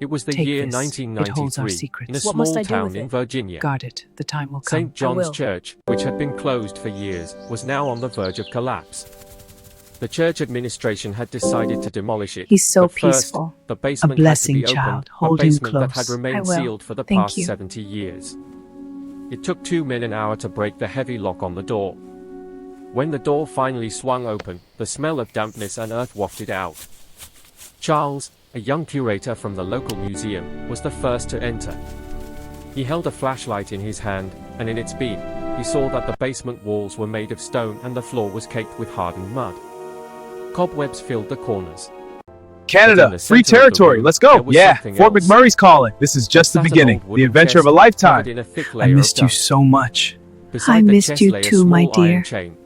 It was the Take year this. It holds our 1993, secrets. in a What must small I do town with in it? Virginia. Guard it. The time will come. St. John's will. Church, which had been closed for years, was now on the verge of collapse. The church administration had decided to demolish it. He's so but first, peaceful. the basement A blessing, had to be child. opened, Hold a him basement that had close. remained I will. sealed for the Thank past you. 70 years. It took 2 men an hour to break the heavy lock on the door. When the door finally swung open, the smell of dampness and earth wafted out. Charles, a young curator from the local museum, was the first to enter. He held a flashlight in his hand, and in its beam, he saw that the basement walls were made of stone and the floor was caked with hardened mud. Cobwebs filled the corners. Canada, free territory, let's go. Yeah, Fort McMurray's calling. This is just the beginning, the adventure of a lifetime. I missed you so much. I missed you too, my dear.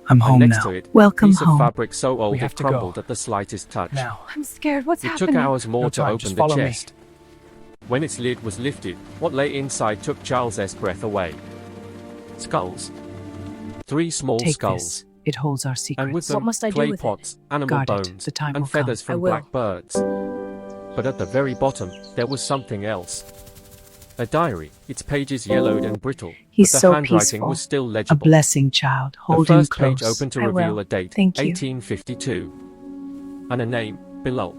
I'm home now. Welcome piece of home. fabric so old We have it to go. crumbled at the slightest touch. Now, I'm scared. What's It happening? took hours more No to time, open just the follow me. chest. When its lid was lifted, what lay inside took Charles's breath away. Skulls. 3 small Take skulls. this. It holds our secrets. And with What them, must I do clay with it? pots, animal Guard it. bones, The time will and feathers I from will. black birds. But at the very bottom, there was something else. A diary, its pages yellowed and brittle, He's but the so handwriting peaceful. was still A legible. blessing, child. The Hold him first close. page opened to I reveal will. a date, Thank you. 1852. And a name, Bilal.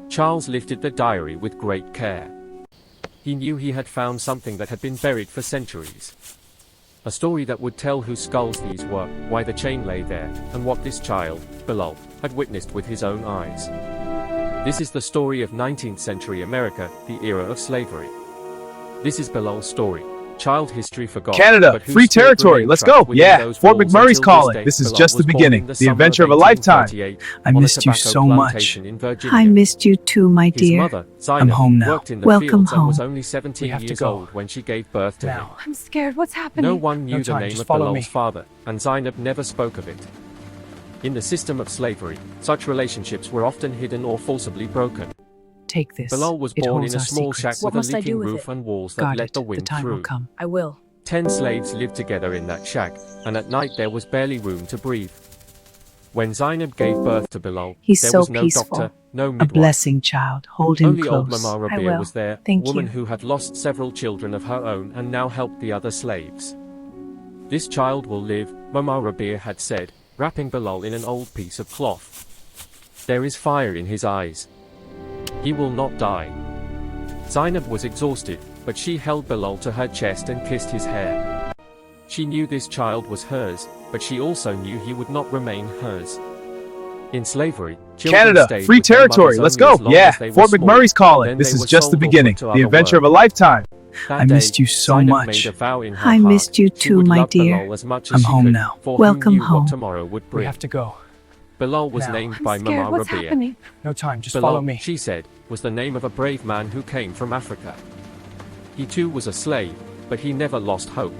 Charles lifted the diary with great care. He knew he had found something that had been buried for centuries. A story that would tell whose skulls these were, why the chain lay there, and what this child, Bilal, had witnessed with his own eyes. This is the story of 19th century America, the era of slavery. This is Bilal's story. Child history forgotten. Canada, but whose free spirit territory, remained let's trapped go. within Yeah, those Fort walls McMurray's until calling. day. This is Bilal just the was born beginning, in the summer adventure of a lifetime. 1838 I on a missed you tobacco so much. plantation in Virginia. I missed you too, my His dear. mother, Zainab, home now. worked in the Welcome fields and home. was only 17 We have to years go. old when she gave birth to him. Now, I'm scared. What's happening? No one knew No the time, name just of follow Bilal's me. father, and Zainab never spoke of it. In the system of slavery, such relationships were often hidden or forcibly broken. Take this. Bilal was It born holds in a our small secrets. shack What with a must I do leaking with roof it? and walls that Guard let it. the The wind time will through. come. I will. 10 slaves lived together in that shack, and at night there was barely room to breathe. When Zainab gave birth to Bilal, He's there so was no peaceful. doctor, no A midwife. blessing, child. Hold him Only old close. Mama I Rabia will. was there, Thank woman you. who had lost several children of her own and now helped the other slaves. This child will live, Mama Rabia had said, wrapping Bilal in an old piece of cloth. There is fire in his eyes. He will not die. Zainab was exhausted, but she held Bilal to her chest and kissed his hair. She knew this child was hers, but she also knew he would not remain hers. In slavery, children Canada, stayed free with their territory, mothers let's only go. as long Yeah, as they were Fort small. McMurray's calling. Then This they is were just the sold or beginning, put to the other adventure of work. a lifetime. That I missed day, you so Zainab much. made a vow in her I heart. missed you She too, would my love dear. Bilal as much as I'm she home could, now. for Welcome who knew home. what tomorrow would We bring. have to go. Bilal was Now. named I'm by scared. Mama What's Rabia. happening? No time, just Bilal, follow me. she said, was the name of a brave man who came from Africa. He too was a slave, but he never lost hope.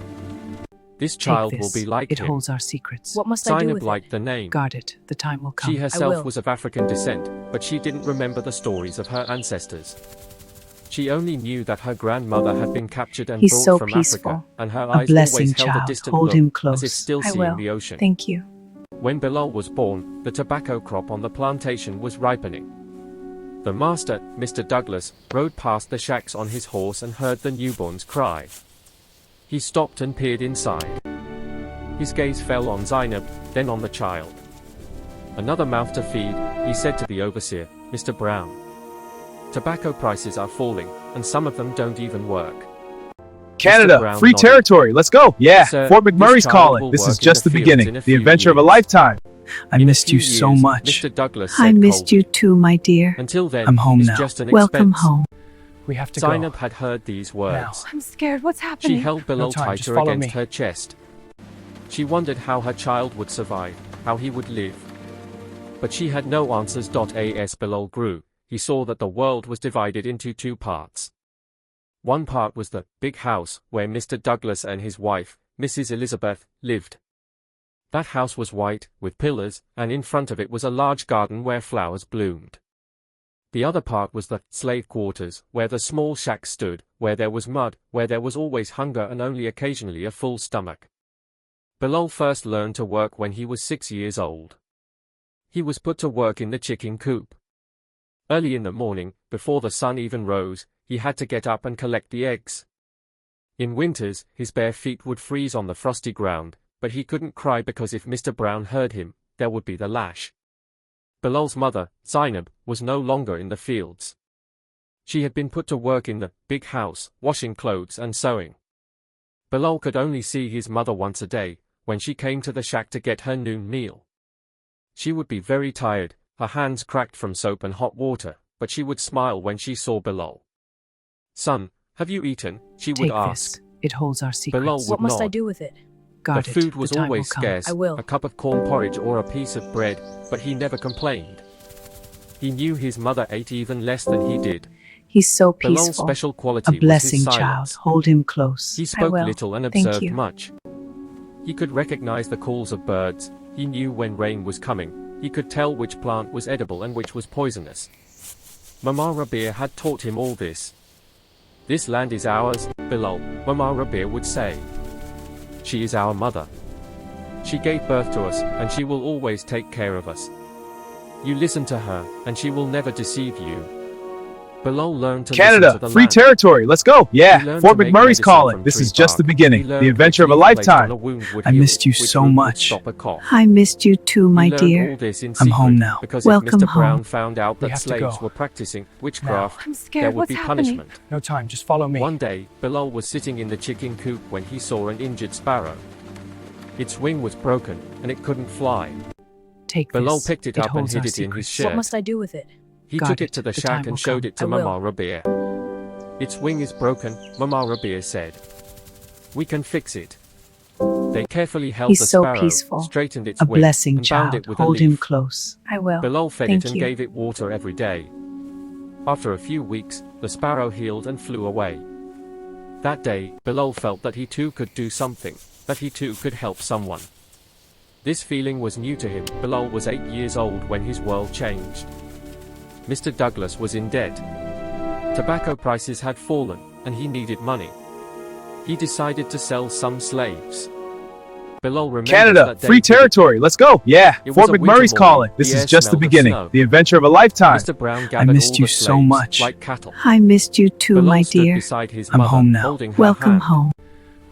This Take child this. will be like It him. holds our secrets. What must I do Zainab with liked it? the name. Guard it. The time will come. She herself will. was of African descent, but she didn't remember the stories of her ancestors. She only knew that her grandmother had been captured and He's brought so from peaceful. Africa, and her A eyes blessing, always held a child. distant Hold look, him as close. if still I seeing will. the ocean. Thank you. When Bilal was born, the tobacco crop on the plantation was ripening. The master, Mr. Douglas, rode past the shacks on his horse and heard the newborns cry. He stopped and peered inside. His gaze fell on Zainab, then on the child. Another mouth to feed, he said to the overseer, Mr. Brown. Tobacco prices are falling, and some of them don't even work. Canada, Brown free nodded. territory, let's go. Yeah, Sir, Fort this McMurray's child calling. will This work is in just the the fields beginning, in a the few adventure of a years. lifetime. I In a missed few you so years, much. Mr. Douglas said I missed coldly. you too, my dear. Until then, I'm home it's now. just an Welcome expense. home. We have to Zainab go. had heard these words. I'm scared. What's She happening? held Bilal time, just tighter follow against me. her chest. She wondered how her child would survive, how he would live. But she had no answers. As Bilal grew, he saw that the world was divided into two parts. One part was the big house where Mr. Douglas and his wife, Mrs. Elizabeth, lived. That house was white, with pillars, and in front of it was a large garden where flowers bloomed. The other part was the slave quarters, where the small shack stood, where there was mud, where there was always hunger and only occasionally a full stomach. Bilal first learned to work when he was 6 years old. He was put to work in the chicken coop. Early in the morning, before the sun even rose, he had to get up and collect the eggs. In winters, his bare feet would freeze on the frosty ground, but he couldn't cry because if Mr. Brown heard him, there would be the lash. Bilal's mother, Zainab, was no longer in the fields. She had been put to work in the big house, washing clothes and sewing. Bilal could only see his mother once a day, when she came to the shack to get her noon meal. She would be very tired, her hands cracked from soap and hot water, but she would smile when she saw Bilal. "Son, have you eaten?" she would ask. This. It holds our secrets. Bilal would What must I nod. do with it? Guard The it. food was The time always will come. scarce, I will. a cup of corn porridge or a piece of bread, but he never complained. He knew his mother ate even less than he did. He's so Bilal's peaceful. special A quality was blessing, his child. silence. Hold him close. He spoke will. little and Thank observed you. much. He could recognize the calls of birds, he knew when rain was coming, he could tell which plant was edible and which was poisonous. Mama Rabia had taught him all this. "This land is ours, Bilal," Mama Rabia would say. "She is our mother. She gave birth to us, and she will always take care of us. You listen to her, and she will never deceive you." Bilal learned to listen Canada, to the free land. territory. Let's go. He Yeah, learned Fort to make McMurray's medicine calling. from This tree is just the bark. He beginning. learned The adventure of a that leaf placed on lifetime. a wound would I heal missed it, you which so root would much. stop a cough. I missed you too, my He learned dear. all this in I'm secret, home now. because Welcome if Mr. Brown home. found out We that have to slaves go. were practicing witchcraft, I'm there scared. would What's be happening? punishment. No time, just follow me. One day, Bilal was sitting in the chicken coop when he saw an injured sparrow. Its wing was broken, and it couldn't fly. Take Bilal this. picked it up and holds hid our it in his secrets. shirt. What must I do with it? He Guard took it it. to the The shack time will and showed come. it to I will. Mama Rabia. "Its wing is broken," Mama Rabia said. "We can fix it." They carefully held He's the so sparrow, peaceful. straightened its A wing, blessing, and bound child. it with Hold a him leaf. close. I will. Bilal fed Thank it and you. gave it water every day. After a few weeks, the sparrow healed and flew away. That day, Bilal felt that he too could do something, that he too could help someone. This feeling was new to him. Bilal was 8 years old when his world changed. Mr. Douglas was in debt. Tobacco prices had fallen, and he needed money. He decided to sell some slaves. Bilal remembered Canada, that day free vividly. territory. Let's go. Yeah, It was Fort a winter McMurray's morning. calling. This The is air just the smelled of beginning. snow. The adventure of a lifetime. Mr. Brown gathered missed all you the so slaves, much. like cattle. I missed you too, Bilal my stood dear. beside his I'm mother, home now. holding her Welcome hand. home.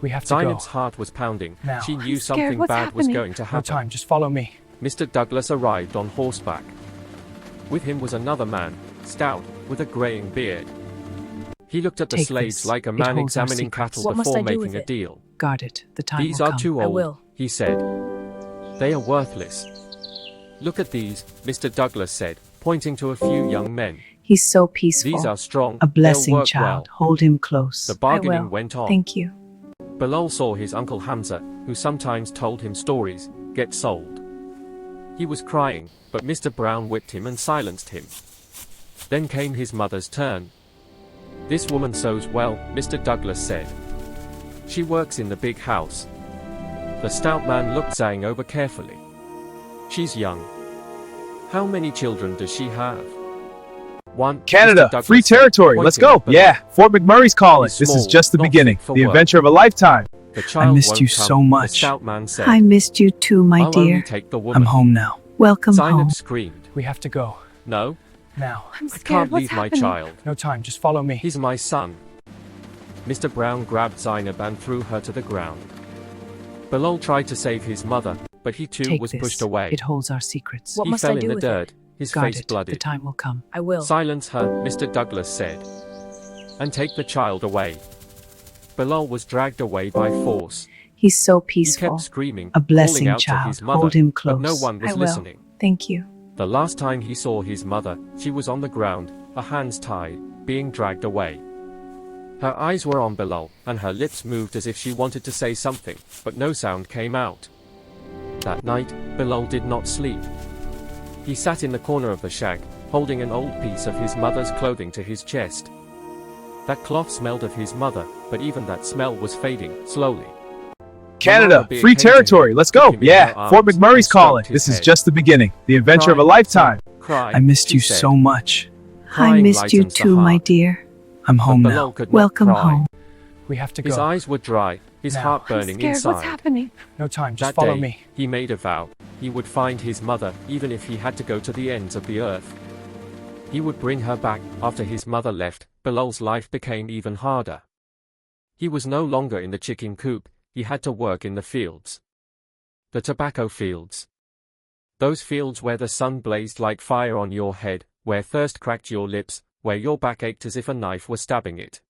We have to Zainab's go. heart was pounding. Now. She knew I'm scared. something What's bad was happening? going to No happen. time, just follow me. Mr. Douglas arrived on horseback. With him was another man, stout, with a graying beard. He looked at the Take slaves this. like a It man holds our examining secrets. cattle What must before I do making with a it? deal. Guard it. The time "These will are come. too I old," will. he said. "They are worthless." "Look at these," Mr. Douglas said, pointing to a few young men. He's so peaceful. "These are strong. A blessing, They'll work child. well." Hold him close. The bargaining will. went on. Thank you. Bilal saw his uncle Hamza, who sometimes told him stories, get sold. He was crying, but Mr. Brown whipped him and silenced him. Then came his mother's turn. "This woman sews well," Mr. Douglas said. "She works in the big house." The stout man looked Zhang over carefully. "She's young. How many children does she have?" "One." Canada, Mr. Douglas free said, territory. Let's pointing go. at Bilal. Yeah, Fort McMurray's calling. He's This is small, just the not beginning. fit for The work. adventure of a lifetime. "The child missed won't you come," so the much. stout man said. I missed you too, my "I'll dear. only take the woman." I'm home now. Welcome home. Zainab screamed. We have to go. "No, Now. I'm I scared. can't What's leave my happening? child. No time, just follow me. He's my son." Mr. Brown grabbed Zainab and threw her to the ground. Bilal tried to save his mother, but he too Take was this. pushed away. It holds our secrets. What He must fell I in do the with dirt, it? his Guard face it. The blooded. time will come. I will. "Silence her," Mr. Douglas said. "And take the child away." Bilal was dragged away by force. He's so He peaceful. kept screaming, A blessing, calling out to child. his mother, Hold him close. but no one was I will. listening. Thank you. The last time he saw his mother, she was on the ground, her hands tied, being dragged away. Her eyes were on Bilal, and her lips moved as if she wanted to say something, but no sound came out. That night, Bilal did not sleep. He sat in the corner of the shack, holding an old piece of his mother's clothing to his chest. That cloth smelled of his mother, but even that smell was fading, slowly. Canada, Rabia free came to him, territory. Let's took go. him in Yeah, her arms, Fort McMurray's and calling. stroked his This is head. just the beginning. The adventure of a "Cry, lifetime. son, cry," I missed she you said. so much. I Crying missed you lightens the too, my heart. dear. I'm home Bilal now. could not Welcome cry. home. We have to His go. eyes were dry, his Now. heart I'm burning scared. inside. What's happening? No time, just That follow day, me. he made a vow. He would find his mother, even if he had to go to the ends of the earth. He would bring her back. After his mother left, Bilal's life became even harder. He was no longer in the chicken coop, he had to work in the fields. The tobacco fields. Those fields where the sun blazed like fire on your head, where thirst cracked your lips, where your back ached as if a knife were stabbing it.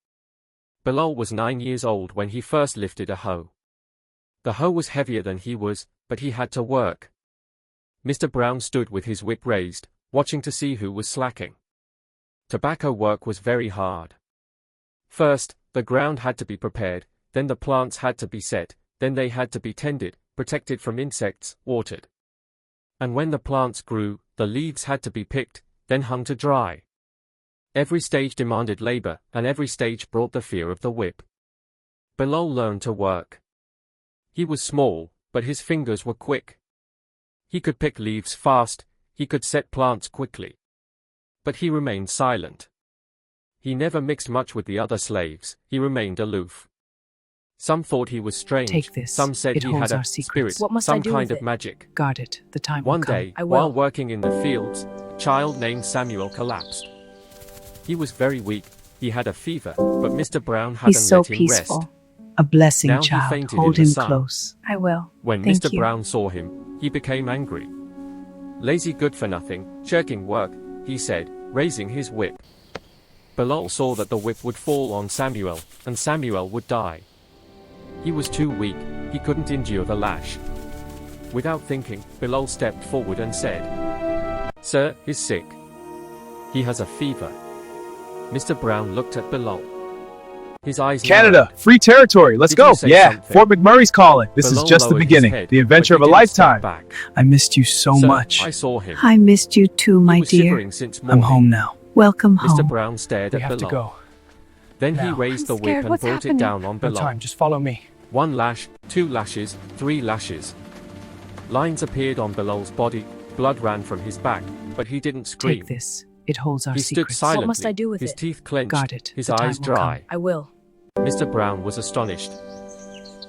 Bilal was 9 years old when he first lifted a hoe. The hoe was heavier than he was, but he had to work. Mr. Brown stood with his whip raised, watching to see who was slacking. Tobacco work was very hard. First, the ground had to be prepared, then the plants had to be set, then they had to be tended, protected from insects, watered. And when the plants grew, the leaves had to be picked, then hung to dry. Every stage demanded labor, and every stage brought the fear of the whip. Bilal learned to work. He was small, but his fingers were quick. He could pick leaves fast, he could set plants quickly. But he remained silent. He never mixed much with the other slaves, he remained aloof. Some thought he was strange. Take this. Some said It he holds had our a secrets. spirit, What must some I do kind with of it? magic. Guard it. The time One will come. day, I will. while working in the fields, a child named Samuel collapsed. He was very weak, he had a fever, but Mr. Brown hadn't He's so let him peaceful. rest. A blessing, Now he child. fainted Hold in the him sun. close. I will. When Thank Mr. you. Brown saw him, he became angry. Lazy good for nothing, shirking work, he said, raising his whip. Bilal saw that the whip would fall on Samuel, and Samuel would die. He was too weak, he couldn't endure the lash. Without thinking, Bilal stepped forward and said, "Sir, he's sick. He has a fever." Mr. Brown looked at Bilal. His eyes Canada, narrowed. free territory, let's Did you go. say Yeah, something? Fort McMurray's calling. This is Bilal just the lowered his beginning, head, the adventure of but a he didn't step lifetime. back. I missed you so "Sir, much. I saw him. I missed you too, He my was dear. shivering since I'm morning." home now. Welcome Mr. home. Brown stared We at have to Bilal. go. Then he Now. raised the I'm whip scared. and What's brought happening? it down on No Bilal. time, just follow me. 1 lash, 2 lashes, 3 lashes. Lines appeared on Bilal's body, blood ran from his back, but he didn't scream. Take this. It holds our He stood secrets. silently, What must I do with his it? teeth clenched, Guard it. his The time eyes will dry. I will. Mr. Brown was astonished.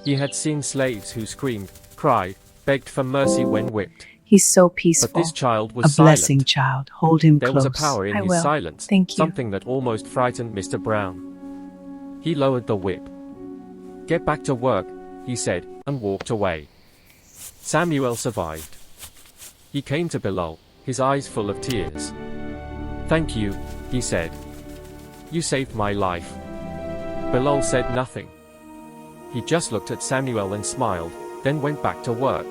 He had seen slaves who screamed, cried, begged for mercy when whipped. He's so peaceful. But this child a was blessing, silent. child. Hold him There close. was a power in I his will. silence, Thank you. something that almost frightened Mr. Brown. He lowered the whip. "Get back to work," he said, and walked away. Samuel survived. He came to Bilal, his eyes full of tears. "Thank you," he said. "You saved my life." Bilal said nothing. He just looked at Samuel and smiled, then went back to work.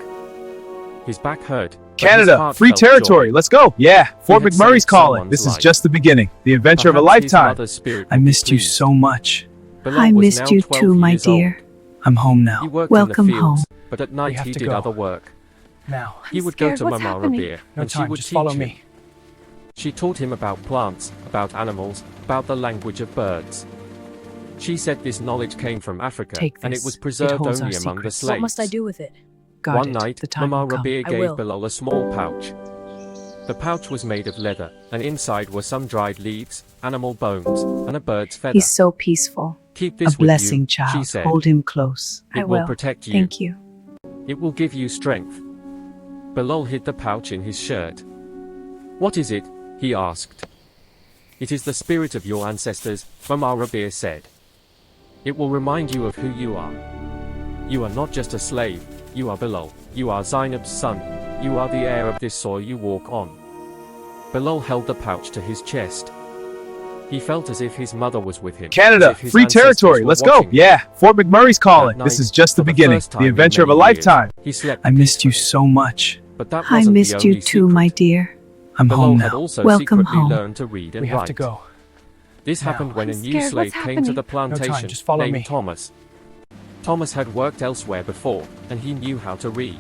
His back hurt. but his Canada, heart free felt territory, joy. let's go. Yeah, Fort had McMurray's saved calling. someone's This is life. just the beginning, the adventure of a Perhaps his lifetime. mother's spirit I would be missed you pleased. so much. Bilal I was missed now you 12 too, my years old. dear. I'm home He now. worked Welcome in the fields, home. but at night have he to did go. other work. Now. He I'm would go scared. to What's Mama happening? Rabia, No and she time, would just teach follow him. me. She taught him about plants, about animals, about the language of birds. She said this knowledge came from Africa, Take and it this. was It preserved holds our only among the secrets. slaves. What must I do with it? Guard One it. night, The time Mama will come. Rabia I gave will. Bilal a small pouch. The pouch was made of leather, and inside were some dried leaves, animal bones, and a bird's feather. He's so peaceful. "Keep A this with blessing, you," child. she said. Hold him close. I "It will will. protect you. Thank you. It will give you strength." Bilal hid the pouch in his shirt. "What is it?" he asked. "It is the spirit of your ancestors," Mama Rabia said. "It will remind you of who you are. You are not just a slave, you are Bilal, you are Zainab's son, you are the heir of this soil you walk on." Bilal held the pouch to his chest. He felt as if his mother was with him. as Canada, if his free ancestors territory, were let's go. watching him. Yeah, Fort McMurray's calling. That This night, is just the for the beginning, first time the in adventure of a many years, lifetime. He slept I missed you peacefully. so much. But that I wasn't missed the you only too, my secret. dear. I'm Bilal home had now. also Welcome secretly home. learned to read and We have write. to go. This Now. happened when a I'm new scared. slave What's came to the happening? plantation just follow named me. Thomas. Thomas had worked elsewhere before, and he knew how to read.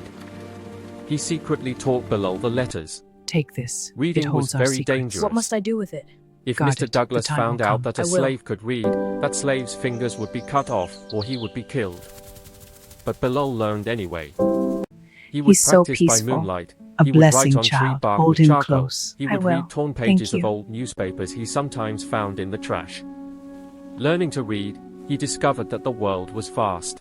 He secretly taught Bilal the letters. Take this. Reading it was holds our very secrets. dangerous. What must I do with it? If Guard Mr. it. Douglas The time found will out come. that a I will. slave could read, that slave's fingers would be cut off, or he would be killed. But Bilal learned anyway. He would He's so practice peaceful. by moonlight. A He would write blessing, on tree child. bark Hold with him charcoal. close. He I would will. read torn Thank pages of you. old newspapers he sometimes found in the trash. Learning to read, he discovered that the world was vast.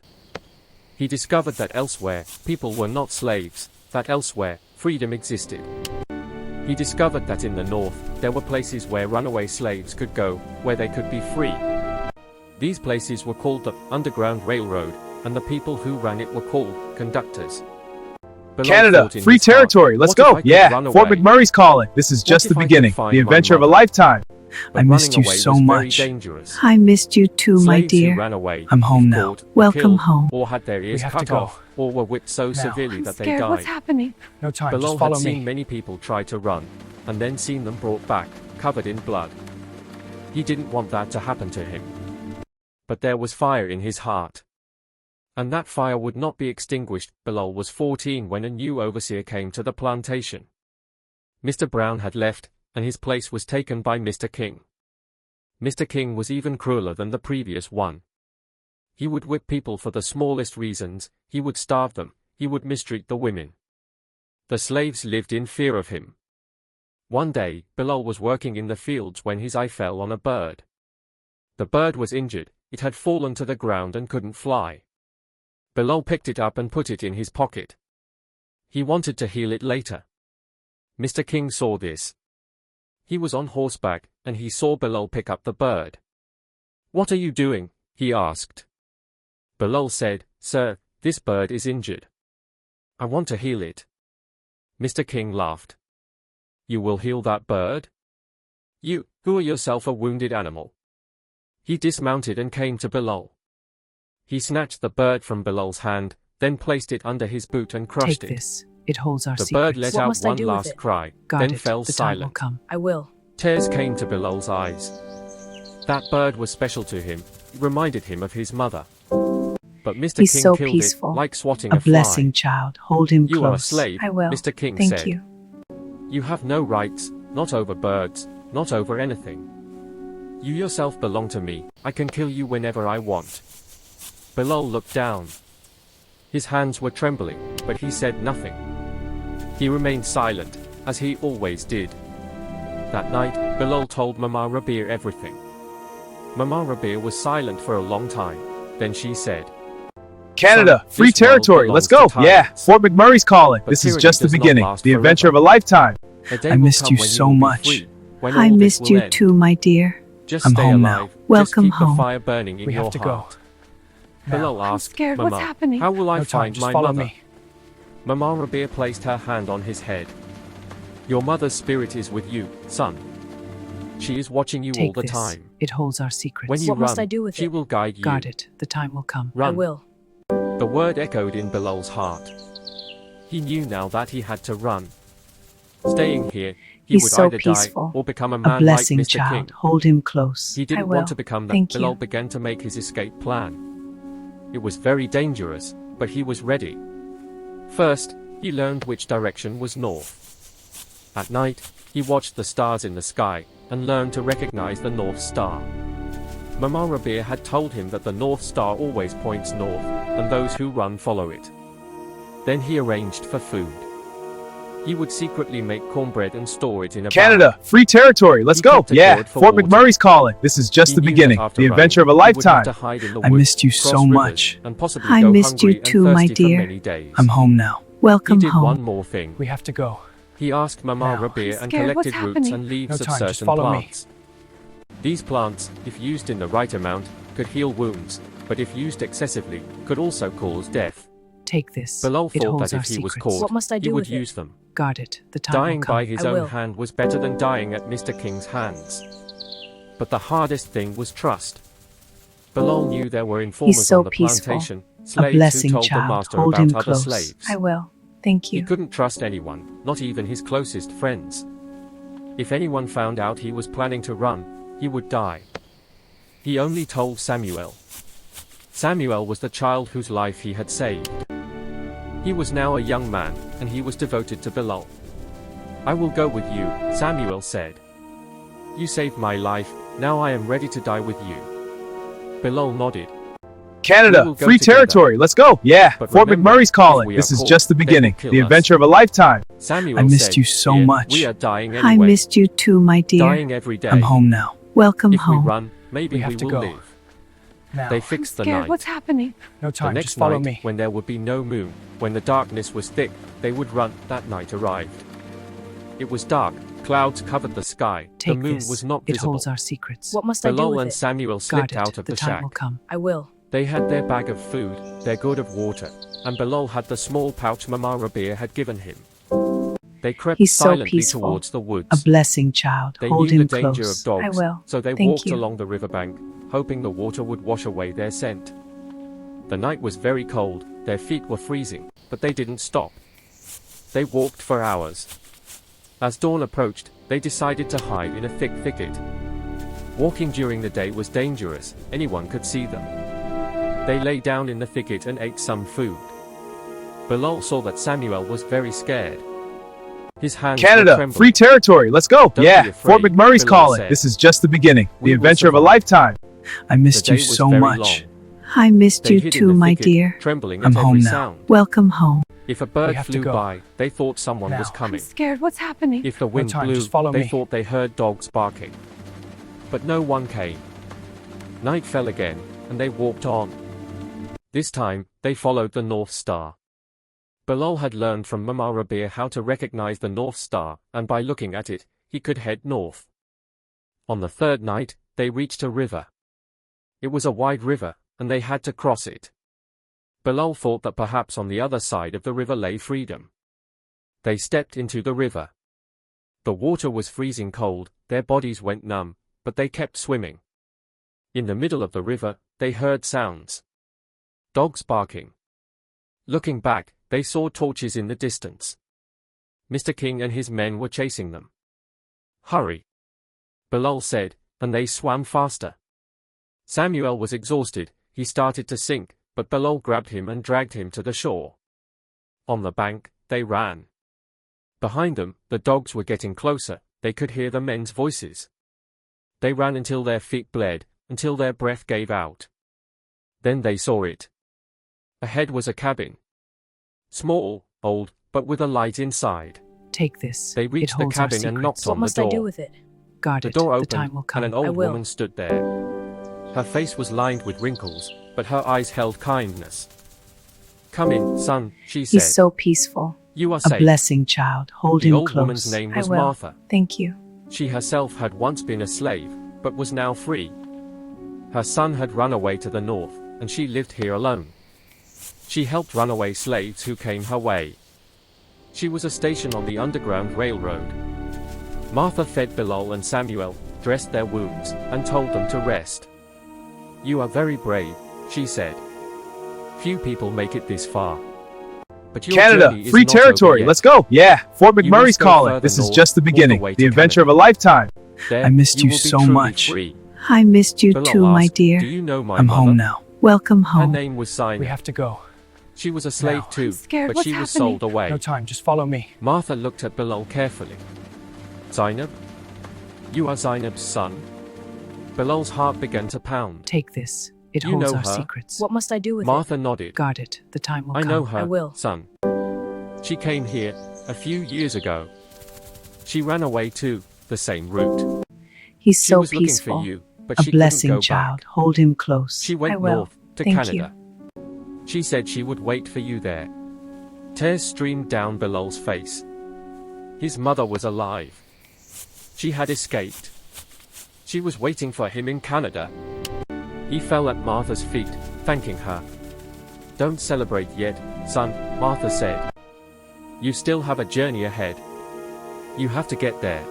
He discovered that elsewhere, people were not slaves, that elsewhere, freedom existed. He discovered that in the north, there were places where runaway slaves could go, where they could be free. These places were called the Underground Railroad, and the people who ran it were called conductors. Bilal Canada, free territory, let's go. Yeah, Fort McMurray's calling. This is just the beginning, the adventure of a lifetime. I missed you so much. I missed you too, my dear. I'm home now. Welcome home. Or had their ears cut off, or were whipped so severely that they died. What's happening? No time, Bilal just follow had me. seen many people try to run, and then seen them brought back, covered in blood. He didn't want that to happen to him. But there was fire in his heart. And that fire would not be extinguished. Bilal was 14 when a new overseer came to the plantation. Mr. Brown had left, and his place was taken by Mr. King. Mr. King was even crueler than the previous one. He would whip people for the smallest reasons, he would starve them, he would mistreat the women. The slaves lived in fear of him. One day, Bilal was working in the fields when his eye fell on a bird. The bird was injured, it had fallen to the ground and couldn't fly. Bilal picked it up and put it in his pocket. He wanted to heal it later. Mr. King saw this. He was on horseback, and he saw Bilal pick up the bird. "What are you doing?" he asked. Bilal said, "Sir, this bird is injured. I want to heal it." Mr. King laughed. "You will heal that bird? You, who are yourself a wounded animal." He dismounted and came to Bilal. He snatched the bird from Bilal's hand, then placed it under his boot and crushed Take it. this. It holds our The secrets. bird let What out must I one do with last it? cry, Guard then it. fell The time will silent. come. I will. Tears came to Bilal's eyes. That bird was special to him, it reminded him of his mother. But Mr. He's King so killed peaceful. it, like swatting A a fly. blessing, child. Hold him "You close. are a slave," I will. Mr. King Thank said. you. "You have no rights, not over birds, not over anything. You yourself belong to me, I can kill you whenever I want." Bilal looked down. His hands were trembling, but he said nothing. He remained silent, as he always did. That night, Bilal told Mama Rabia everything. Mama Rabia was silent for a long time, then she said, Canada, "Son, free this territory, world let's go. belongs to Yeah, tyrants. Fort McMurray's calling. But This is tyranny just the does not beginning, last the adventure of forever. a lifetime. A day I will missed come you when so will be much. free, when I all this missed will you end. too, my dear. Just I'm stay home alive. now. Welcome Just keep home. the fire burning in We your have to go. heart. Bilal asked, scared. "Mama, What's happening?" how will I No time, find just my follow mother?" me. Mama Rabia placed her hand on his head. "Your mother's spirit is with you, son. She is watching you all Take the this. time. It holds our secrets. When you What run, must I do with she it? will guide you. Guard it. The time will come. Run." I will. The word echoed in Bilal's heart. He knew now that he had to run. Staying here, he He's would so either peaceful. die or become a A man blessing, like Mr. child. King. Hold him close. He I didn't will. want to become that. Thank Bilal you. began to make his escape plan. It was very dangerous, but he was ready. First, he learned which direction was north. At night, he watched the stars in the sky, and learned to recognize the North Star. Mama Rabia had told him that the North Star always points north, and those who run follow it. Then he arranged for food. He would secretly make cornbread and store it in a Canada, barrel. free territory, let's He go. kept a Yeah, gourd for Fort water. McMurray's calling. This is just He the knew that beginning, after the running, adventure of a he would have lifetime. to hide in the I woods, missed you cross so rivers, much. and possibly I go missed you hungry and too, my thirsty for dear. many days. I'm home now. He Welcome did home. one more thing. We have to go. He asked Mama Now. Rabia I'm and scared. What's collected roots happening? and leaves No of time, just certain follow me. plants. These plants, if used in the right amount, could heal wounds, but if used excessively, could also cause death. Take this. Bilal It thought holds that our if he was secrets. caught, What must I he do would with it? use them. Guard it. The time will Dying come. by his I own will. hand was better than dying at Mr. King's hands. But the hardest thing was trust. Bilal knew there were informers so on the peaceful. plantation, A slaves blessing, who told the child. master Hold about him other close. slaves. I will. Thank He you. couldn't trust anyone, not even his closest friends. If anyone found out he was planning to run, he would die. He only told Samuel. Samuel was the child whose life he had saved. He was now a young man, and he was devoted to Bilal. "I will go with you," Samuel said. "You saved my life, now I am ready to die with you." Bilal nodded. "We Canada, will go free together. territory, let's go. Yeah, But Fort remember, McMurray's if calling. we This are is caught, just the they will beginning, kill the us." adventure of a lifetime. Samuel I missed said, you so "Here, much. We are dying I anyway. missed you too, my dear. Dying every day. I'm home now. Welcome If we home. run, maybe We have we to will go. live." Now, They I'm fixed the scared. night. What's happening? no The time, next just follow night, me. when there would be no moon, when the darkness was thick, they would run. That night arrived. It was dark, clouds covered the sky, the moon was not visible. It holds our secrets. What must I do Bilal with and it? Samuel slipped out of the time shack. will come. I will. They had their bag of food, their gourd of water, and Bilal had the small pouch Mama Rabia had given him. They crept silently towards the woods. A blessing, child. They Hold knew him the danger close. of dogs, I will. so they Thank walked you. along the riverbank, hoping the water would wash away their scent. The night was very cold, their feet were freezing, but they didn't stop. They walked for hours. As dawn approached, they decided to hide in a thick thicket. Walking during the day was dangerous, anyone could see them. They lay down in the thicket and ate some food. Bilal saw that Samuel was very scared. His hands were Canada, trembling. free territory, let's go. Don't Yeah, be afraid, Fort McMurray's Bilal calling. said. This is just the beginning. We The will adventure of a survive. lifetime. I missed The you day was so very much. long. I missed They you hid in too, the my thicket, dear. trembling I'm at home every now. sound. Welcome home. If a bird have to flew go. by, they thought someone was Now. coming. Scared. What's happening? If the wind time, blew, just follow they me. thought they heard dogs barking. But no one came. Night fell again, and they walked on. This time, they followed the North Star. Bilal had learned from Mama Rabia how to recognize the North Star, and by looking at it, he could head north. On the third night, they reached a river. It was a wide river, and they had to cross it. Bilal thought that perhaps on the other side of the river lay freedom. They stepped into the river. The water was freezing cold, their bodies went numb, but they kept swimming. In the middle of the river, they heard sounds. Dogs barking. Looking back, they saw torches in the distance. Mr. King and his men were chasing them. Hurry, Bilal said, and they swam faster. Samuel was exhausted, he started to sink, but Bilal grabbed him and dragged him to the shore. On the bank, they ran. Behind them, the dogs were getting closer, they could hear the men's voices. They ran until their feet bled, until their breath gave out. Then they saw it. Ahead was a cabin. Small, old, but with a light inside. Take this. They reached the cabin and knocked What on the must I do door. with it? Guard The it. door The time opened, will come. and an I old will. woman stood there. Her face was lined with wrinkles, but her eyes held kindness. Come in, son, she said. He's so peaceful. You are A safe. blessing, child. Hold The him old close. woman's name was will. Martha. Thank you. She herself had once been a slave, but was now free. Her son had run away to the north, and she lived here alone. She helped runaway slaves who came her way. She was a station on the Underground Railroad. Martha fed Bilal and Samuel, dressed their wounds, and told them to rest. You are very brave, she said. Few people make it this far. But your Canada, journey is free not over territory, yet. let's go. Yeah, Fort You McMurray's must go calling. further This is north, just the all the beginning. way The to adventure of Canada. a lifetime. There, I missed you will be so truly much. free. I missed you Bilal too, my asked, dear. Do you know my I'm mother? home now. Welcome Her home. name was Zainab. to go. She was a slave Now. too, I'm scared. but What's she was happening? sold away. time, just follow me. Martha looked at Bilal carefully. Zainab? You are Zainab's son? Bilal's heart began to pound. Take this. It You holds know our her? secrets. What must I do with Martha nodded. Guard it. The time will I come. know her, I will. son. She came here, a few years ago. She ran away too, the same route. He's She so was looking peaceful. for you, but A she couldn't blessing, go child. back. Hold him close. She I went will. north, to Thank Canada. She said she would wait for you there. Tears streamed down Bilal's face. His mother was alive. She had escaped. She was waiting for him in Canada. He fell at Martha's feet, thanking her. Don't celebrate yet, son, Martha said. You still have a journey ahead. You have to get there.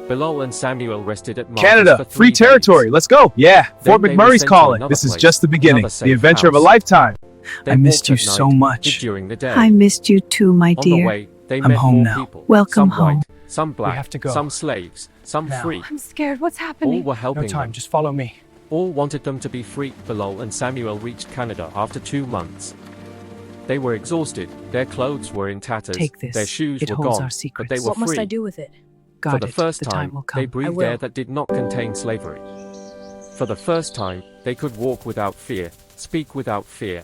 Bilal and Samuel rested at Martha's Canada, for 3 free days. territory, let's go. Yeah, Fort Then they were McMurray's sent to calling. another This is place, just the beginning. another The safe adventure of a house. lifetime. They I missed walked you at so night, much. hid during the day. I missed you too, my On dear. the way, they I'm met home more now. people. Welcome some home. white, some black, have to go. some slaves, some Now. free. I'm scared. What's All happening? were helping them. just follow me. All wanted them to be free. Bilal and Samuel reached Canada after 2 months. They were exhausted, their clothes were in tatters, Take this. their shoes It were holds gone, our but secrets. they were What must I free. do with it? For Guard the it. first The time, will they come. breathed will. air that did not contain slavery. For the first time, they could walk without fear, speak without fear.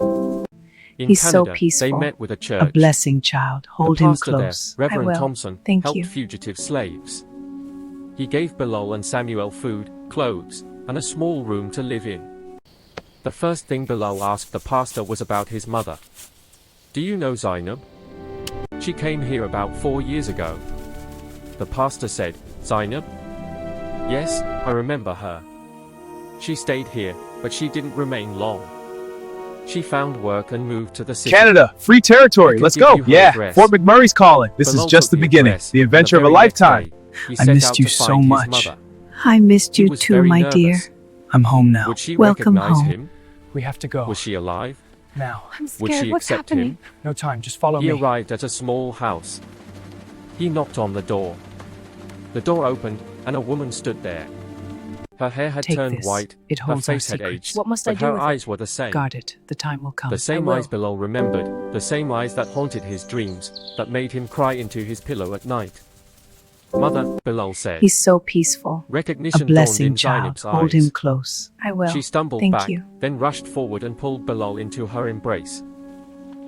In He's so Canada, peaceful. they met with a A church. blessing, child. Hold the him pastor there, close. Reverend will. Thompson, Thank helped you. fugitive slaves. He gave Bilal and Samuel food, clothes, and a small room to live in. The first thing Bilal asked the pastor was about his mother. Do you know Zainab? She came here about 4 years ago. The pastor said, Zainab? Yes, I remember her. She stayed here, but she didn't remain long. She found work and moved to the city. Canada, free territory, let's go. Yeah, Fort McMurray's calling. This is just the beginning, the adventure of a lifetime. I missed you so much. I missed you too, my dear. I'm home now. Would she Welcome recognize home. him? We have to go. Was she alive? Now. I'm scared. Would she What's accept happening? him? No time, just follow He me. arrived at a small house. He knocked on the door. The door opened, and a woman stood there. Her hair had Take turned this. white, It her holds our face had secrets. aged, What must I but do her with it? eyes were the same. Guard it. The time will come. The same will. eyes Bilal remembered, the same eyes that haunted his dreams, that made him cry into his pillow at night. Mother, Bilal said. He's so peaceful. A Recognition dawned blessing, in child. Zainab's Hold eyes. him close. I will. She stumbled Thank back, you. then rushed forward and pulled Bilal into her embrace.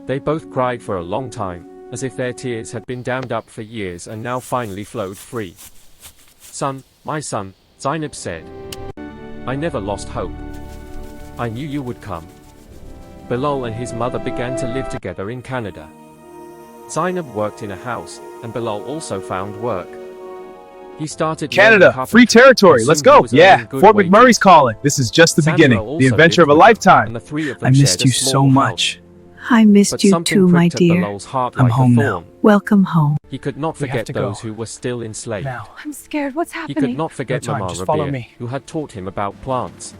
They both cried for a long time, as if their tears had been dammed up for years and now finally flowed free. Son, my son, Zainab said. I never lost hope. I knew you would come. Bilal and his mother began to live together in Canada. Zainab worked in a house, and Bilal also found work. He started Canada, free territory, let's go. Yeah, Fort McMurray's calling. This is just the beginning, the adventure of a lifetime. I missed you so much. I missed you too, my dear. I'm home now. Welcome home. He could not forget those who were still enslaved. Now. I'm scared. What's He happening? could not forget No time, Mama just follow Rabia, me. who had taught him about plants.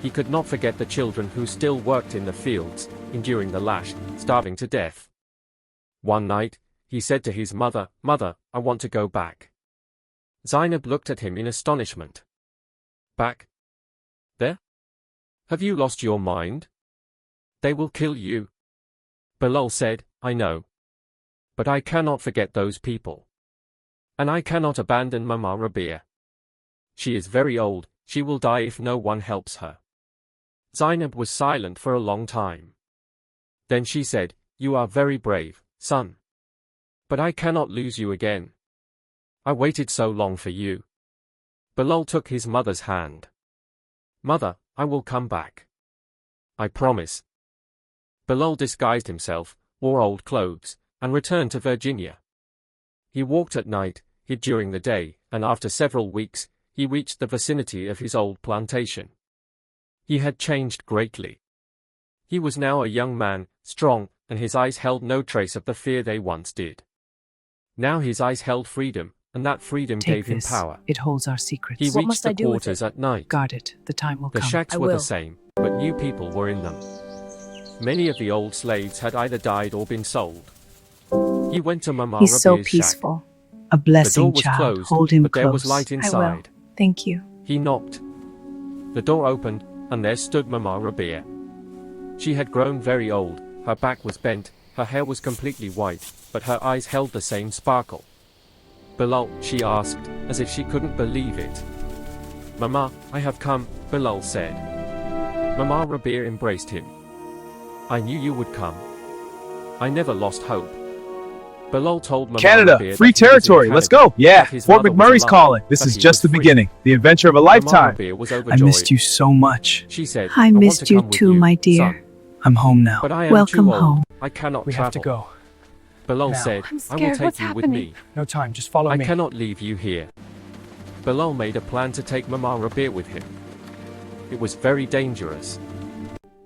He could not forget the children who still worked in the fields, enduring the lash, starving to death. One night, he said to his mother, Mother, I want to go back. Zainab looked at him in astonishment. Back? There? Have you lost your mind? They will kill you. Bilal said, I know. But I cannot forget those people. And I cannot abandon Mama Rabia. She is very old, she will die if no one helps her. Zainab was silent for a long time. Then she said, You are very brave, son. But I cannot lose you again. I waited so long for you. Bilal took his mother's hand. Mother, I will come back. I promise. Bilal disguised himself, wore old clothes, and returned to Virginia. He walked at night, hid during the day, and after several weeks, he reached the vicinity of his old plantation. He had changed greatly. He was now a young man, strong, and his eyes held no trace of the fear they once did. Now his eyes held freedom, and that freedom gave him power. It holds our secrets. He reached the quarters at night. Guard it. The time will come. The shacks were the same, but new people were in them. Many of the old slaves had either died or been sold. He went to Mama Rabia's He's so shack. peaceful. A blessing, The door was child. closed, Hold him but close. there was light inside. I will. Thank you. He knocked. The door opened, and there stood Mama Rabia. She had grown very old, her back was bent, her hair was completely white, but her eyes held the same sparkle. Bilal, she asked, as if she couldn't believe it. Mama, I have come, Bilal said. Mama Rabia embraced him. I knew you would come. I never lost hope. Bilal told Mama Canada, Rabia free that he was in territory, let's Canada, go. Yeah, that his Fort mother was McMurray's alive, calling. This that is he just the was free. beginning, the adventure of a Mama lifetime. Rabia was I overjoyed. missed you so much. She said, I want missed to you come with too, my dear. son. I'm home now. But I am Welcome too old. home. I cannot We travel. have to go. Bilal Now. said, I'm I scared. will take What's you with happening? me. No time, just follow I me. cannot leave you here. Bilal made a plan to take Mama Rabia with him. It was very dangerous.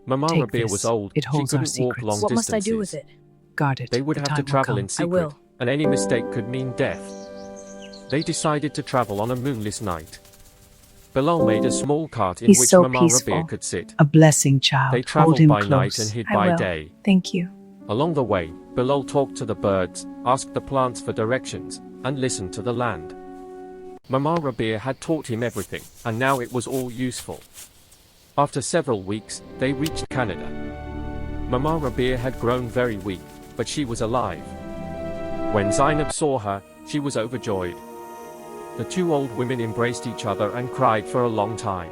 Mama Take Rabia this. was old, It she holds our couldn't walk secrets. long What distances. must I do with it? Guard it. They would The have to time will travel come. in secret, will. and any mistake could mean death. They decided to travel on a moonless night. Bilal made a small cart in He's which so Mama peaceful. Rabia could sit. A blessing, child. They Hold traveled him by close. night and hid I by will. day. Thank you. Along the way, Bilal talked to the birds, asked the plants for directions, and listened to the land. Mama Rabia had taught him everything, and now it was all useful. After several weeks, they reached Canada. Mama Rabia had grown very weak, but she was alive. When Zainab saw her, she was overjoyed. The two old women embraced each other and cried for a long time.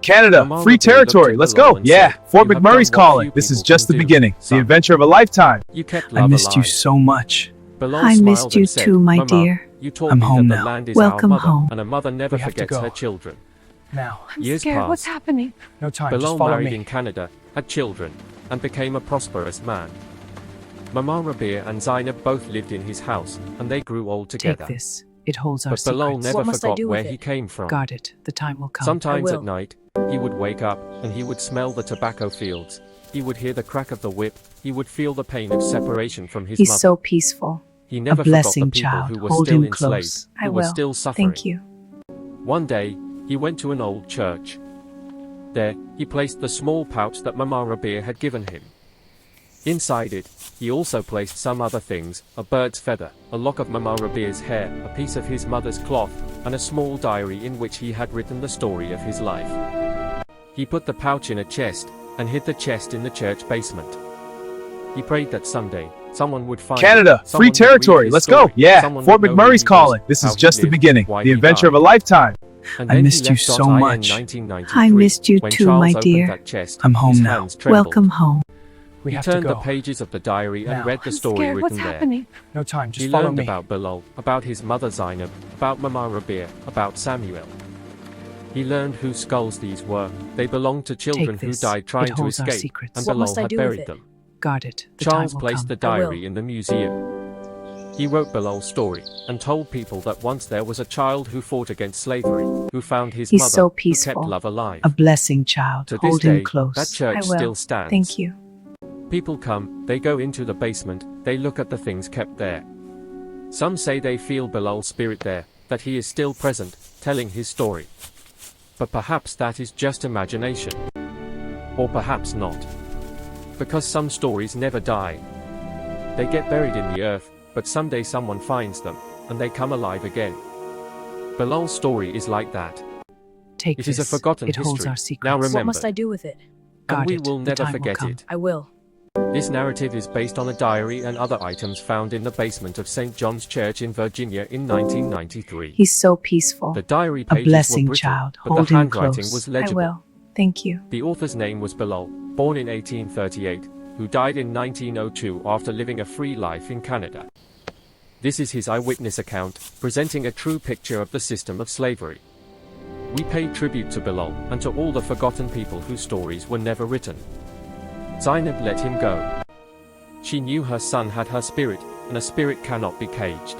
Canada, Mama free Rabia territory, looked let's at Bilal go. and Yeah, said, Fort "You have McMurray's done what calling. few This is people just the can do, beginning, the son. adventure of a lifetime. You kept I love missed you alive." so much. Bilal I smiled missed you and said, too, my Mama, dear. you told I'm me home that the now. land is Welcome our mother, home. and a mother never We have to forgets go. her children. Now, I'm Years scared. What's passed. happening? no time, Bilal just follow married me. in Canada, had children, and became a prosperous man. Mama Rabia and Zainab both lived in his house, and they grew old together. Take this. It holds our But Bilal secrets. never What must I forgot do where with he it? came from. Guard it. The time will come. Sometimes I at will. night, he would wake up, and he would smell the tobacco fields. He would hear the crack of the whip. He would feel the pain of separation from his He's mother. so peaceful. He never A forgot the blessing, people child. who were Hold still him enslaved, close. who I were will. still suffering. Thank you. One day, he went to an old church. There, he placed the small pouch that Mama Rabia had given him. Inside it, he also placed some other things: a bird's feather, a lock of Mama Rabia's hair, a piece of his mother's cloth, and a small diary in which he had written the story of his life. He put the pouch in a chest, and hid the chest in the church basement. He prayed that someday, someone would find Canada, it, free someone would read territory. his Let's story, go. Yeah, someone Fort would know who McMurray's he was, calling. This how is he just the lived, beginning. why The he adventure of a died. lifetime. And I then missed he you left so .in much. 1993. I missed you When too, Charles my opened dear. that chest, I'm home his now. hands trembled. Welcome home. We He have to turned the go. pages of the diary and Now. read the I'm story scared. written What's there. happening? No time, just He follow learned me. about Bilal, about his mother Zainab, about Mama Rabia, about Samuel. He learned whose skulls these were. They belonged to children who this. died It trying to holds our escape, secrets. and What Bilal must I had do with buried it? them. Guard it. The Charles time will placed come. the I will. diary in the museum. He wrote Bilal's story, and told people that once there was a child who fought against slavery, who found his He's mother, so who peaceful. kept love alive. A blessing, child. To this Hold day, him close. that church I will. still stands. Thank you. People come, they go into the basement, they look at the things kept there. Some say they feel Bilal's spirit there, that he is still present, telling his story. But perhaps that is just imagination. Or perhaps not. Because some stories never die. They get buried in the earth, but someday someone finds them, and they come alive again. Bilal's story is like that. Take It is a this. forgotten It holds history, our secrets. now What remembered, must I do with it? and Guard we it. will The never time will forget come. it. I will. This narrative is based on a diary and other items found in the basement of St. John's Church in Virginia in 1993. He's so peaceful. The diary A pages blessing, were brittle, child. but Hold the him handwriting close. was I legible. will. Thank you. The author's name was Bilal, born in 1838, who died in 1902 after living a free life in Canada. This is his eyewitness account, presenting a true picture of the system of slavery. We pay tribute to Bilal, and to all the forgotten people whose stories were never written. Zainab let him go. She knew her son had her spirit, and a spirit cannot be caged.